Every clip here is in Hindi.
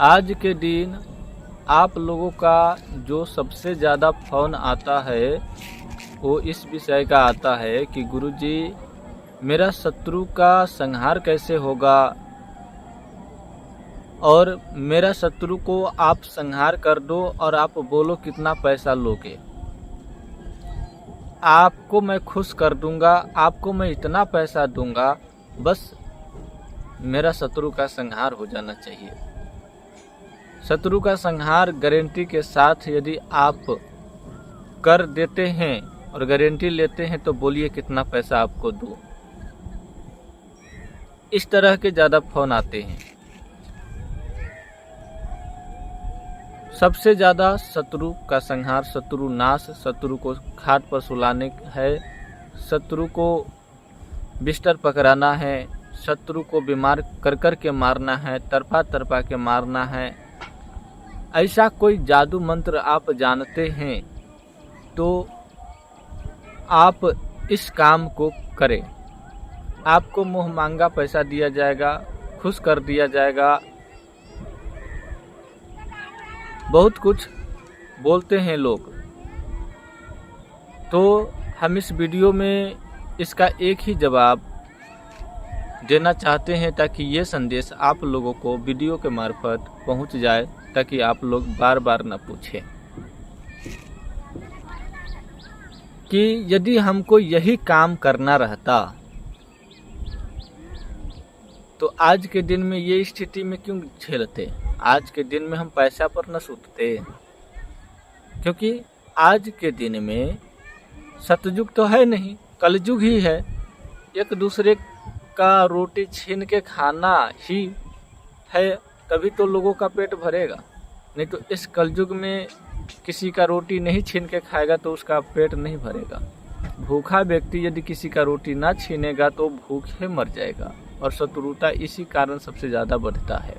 आज के दिन आप लोगों का जो सबसे ज़्यादा फ़ोन आता है वो इस विषय का आता है कि गुरुजी मेरा शत्रु का संहार कैसे होगा और मेरा शत्रु को आप संहार कर दो और आप बोलो कितना पैसा लोगे। आपको मैं खुश कर दूंगा, आपको मैं इतना पैसा दूंगा, बस मेरा शत्रु का संहार हो जाना चाहिए। शत्रु का संहार गारंटी के साथ यदि आप कर देते हैं और गारंटी लेते हैं तो बोलिए कितना पैसा आपको दूं। इस तरह के ज़्यादा फ़ोन आते हैं। सबसे ज़्यादा शत्रु का संहार, शत्रु नाश, शत्रु को खाट पर सुलाने है, शत्रु को बिस्तर पकड़ाना है, शत्रु को बीमार कर के मारना है, तरफा के मारना है। ऐसा कोई जादू मंत्र आप जानते हैं तो आप इस काम को करें। आपको मुँह मांगा पैसा दिया जाएगा, खुश कर दिया जाएगा। बहुत कुछ बोलते हैं लोग, तो हम इस वीडियो में इसका एक ही जवाब देना चाहते हैं ताकि ये संदेश आप लोगों को वीडियो के मार्फत पहुंच जाए, ताकि आप लोग बार बार न पूछें कि यदि हमको यही काम करना रहता तो आज के दिन में ये स्थिति में क्यों झेलते। आज के दिन में हम पैसा पर न सूतते, क्योंकि आज के दिन में सतयुग तो है नहीं, कलयुग ही है। एक दूसरे का रोटी छीन के खाना ही है, तभी तो लोगों का पेट भरेगा। नहीं तो इस कलयुग में किसी का रोटी नहीं छीन के खाएगा तो उसका पेट नहीं भरेगा। भूखा व्यक्ति यदि किसी का रोटी ना छीनेगा तो भूखे मर जाएगा, और शत्रुता इसी कारण सबसे ज़्यादा बढ़ता है।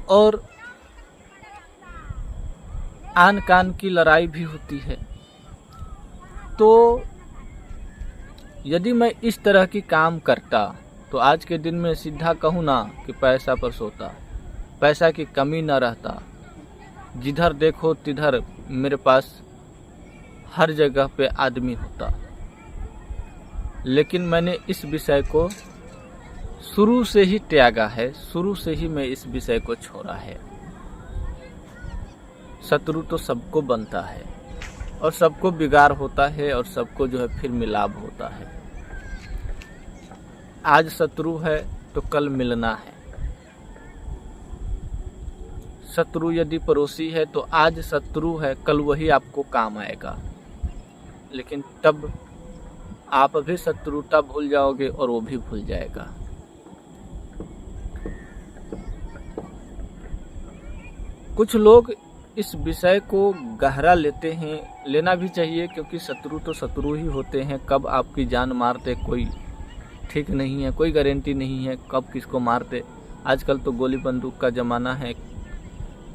और आन कान की लड़ाई भी होती है। तो यदि मैं इस तरह की काम करता तो आज के दिन में सीधा कहूँ ना कि पैसा पर सोता, पैसा की कमी न रहता। जिधर देखो तिधर मेरे पास हर जगह पे आदमी होता। लेकिन मैंने इस विषय को शुरू से ही त्यागा है, शुरू से ही मैं इस विषय को छोड़ा है। शत्रु तो सबको बनता है और सबको बिगाड़ होता है और सबको जो है फिर मिलाप होता है। आज शत्रु है तो कल मिलना है। शत्रु यदि पड़ोसी है तो आज शत्रु है, कल वही आपको काम आएगा। लेकिन तब आप भी शत्रुता भूल जाओगे और वो भी भूल जाएगा। कुछ लोग इस विषय को गहरा लेते हैं, लेना भी चाहिए, क्योंकि शत्रु तो शत्रु ही होते हैं। कब आपकी जान मारते कोई ठीक नहीं है, कोई गारंटी नहीं है कब किसको मारते। आजकल तो गोली बंदूक का ज़माना है।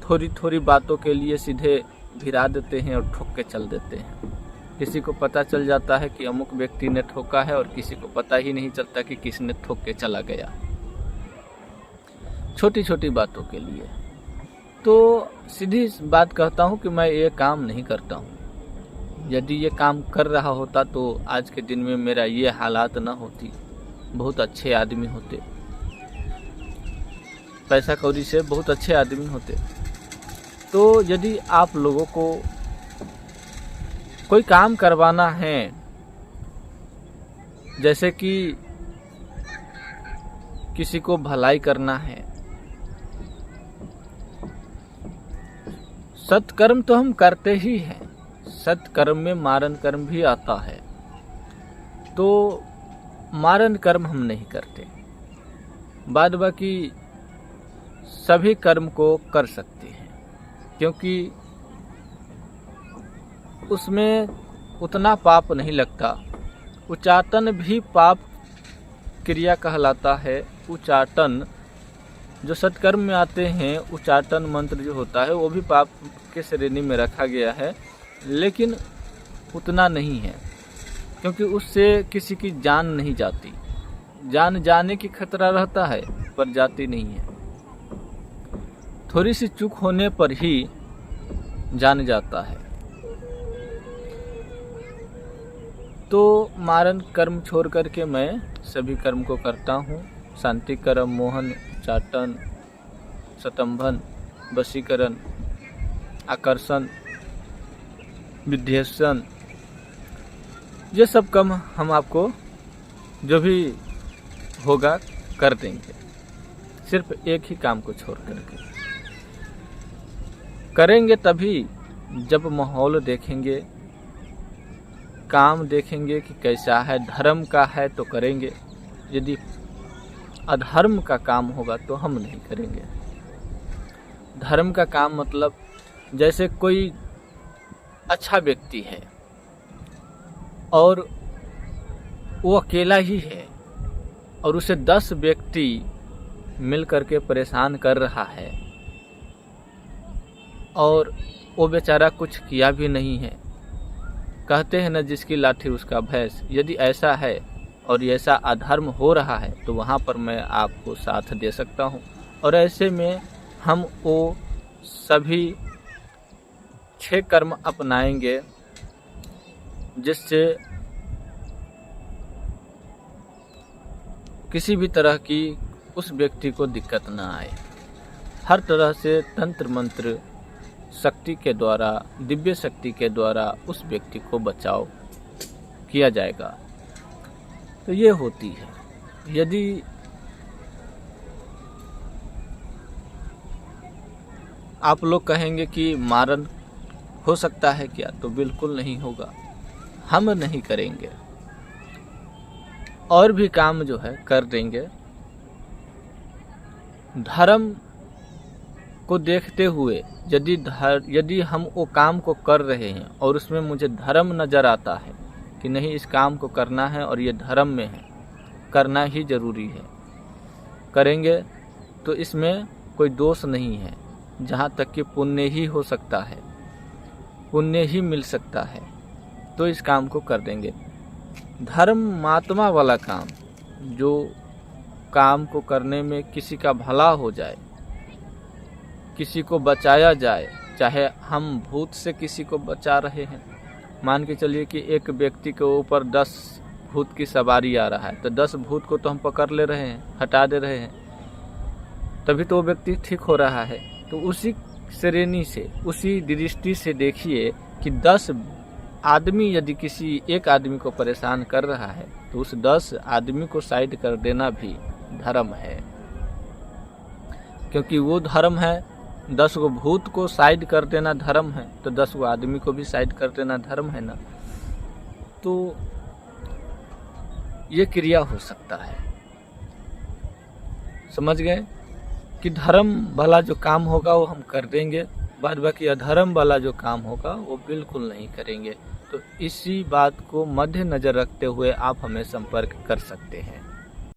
थोड़ी थोड़ी बातों के लिए सीधे भिरा देते हैं और ठोक के चल देते हैं। किसी को पता चल जाता है कि अमुक व्यक्ति ने ठोका है और किसी को पता ही नहीं चलता कि किसने ठोक के चला गया, छोटी छोटी बातों के लिए। तो सीधी बात कहता हूँ कि मैं ये काम नहीं करता हूँ। यदि ये काम कर रहा होता तो आज के दिन में मेरा ये हालात न होती। बहुत अच्छे आदमी होते, पैसा कौड़ी से बहुत अच्छे आदमी होते। तो यदि आप लोगों को कोई काम करवाना है, जैसे कि किसी को भलाई करना है, सत्कर्म तो हम करते ही हैं। सत्कर्म में मारण कर्म भी आता है, तो मारण कर्म हम नहीं करते। बाद बाकी सभी कर्म को कर सकते हैं, क्योंकि उसमें उतना पाप नहीं लगता। उच्चाटन भी पाप क्रिया कहलाता है। उच्चाटन जो सत्कर्म में आते हैं, उच्चाटन मंत्र जो होता है वो भी पाप के श्रेणी में रखा गया है, लेकिन उतना नहीं है, क्योंकि उससे किसी की जान नहीं जाती। जान जाने की खतरा रहता है पर जाती नहीं है। थोड़ी सी चूक होने पर ही जान जाता है। तो मारण कर्म छोड़ करके मैं सभी कर्म को करता हूँ। शांति कर्म, मोहन, चाटन, सतंभन, वशीकरण, आकर्षण, विद्वेषण, ये सब कर्म हम आपको जो भी होगा कर देंगे, सिर्फ एक ही काम को छोड़ करके करेंगे। तभी जब माहौल देखेंगे, काम देखेंगे कि कैसा है, धर्म का है तो करेंगे, यदि अधर्म का काम होगा तो हम नहीं करेंगे। धर्म का काम मतलब जैसे कोई अच्छा व्यक्ति है और वो अकेला ही है और उसे 10 व्यक्ति मिल करके परेशान कर रहा है और वो बेचारा कुछ किया भी नहीं है। कहते हैं न, जिसकी लाठी उसका भैंस। यदि ऐसा है और ऐसा अधर्म हो रहा है तो वहाँ पर मैं आपको साथ दे सकता हूँ। और ऐसे में हम वो सभी 6 कर्म अपनाएंगे जिससे किसी भी तरह की उस व्यक्ति को दिक्कत न आए। हर तरह से तंत्र मंत्र शक्ति के द्वारा, दिव्य शक्ति के द्वारा उस व्यक्ति को बचाव किया जाएगा। तो ये होती है। यदि आप लोग कहेंगे कि मारण हो सकता है क्या, तो बिल्कुल नहीं होगा, हम नहीं करेंगे। और भी काम जो है कर देंगे। धर्म को देखते हुए यदि हम वो काम को कर रहे हैं और उसमें मुझे धर्म नज़र आता है कि नहीं, इस काम को करना है और ये धर्म में है, करना ही जरूरी है, करेंगे, तो इसमें कोई दोष नहीं है। जहाँ तक कि पुण्य ही हो सकता है, पुण्य ही मिल सकता है, तो इस काम को कर देंगे। धर्मात्मा वाला काम, जो काम को करने में किसी का भला हो जाए, किसी को बचाया जाए, चाहे हम भूत से किसी को बचा रहे हैं, मान के चलिए कि एक व्यक्ति के ऊपर 10 भूत की सवारी आ रहा है, तो 10 भूत को तो हम पकड़ ले रहे हैं, हटा दे रहे हैं, तभी तो वो व्यक्ति ठीक हो रहा है। तो उसी श्रेणी से, उसी दृष्टि से देखिए कि 10 आदमी यदि किसी एक आदमी को परेशान कर रहा है तो उस 10 आदमी को साइड कर देना भी धर्म है, क्योंकि वो धर्म है। 10 गो भूत को साइड कर देना धर्म है, तो 10 गो आदमी को भी साइड कर देना धर्म है ना। तो ये क्रिया हो सकता है। समझ गए कि धर्म वाला जो काम होगा वो हम कर देंगे, बाद बाकी अधर्म वाला जो काम होगा वो बिल्कुल नहीं करेंगे। तो इसी बात को मद्देनजर रखते हुए आप हमें संपर्क कर सकते हैं।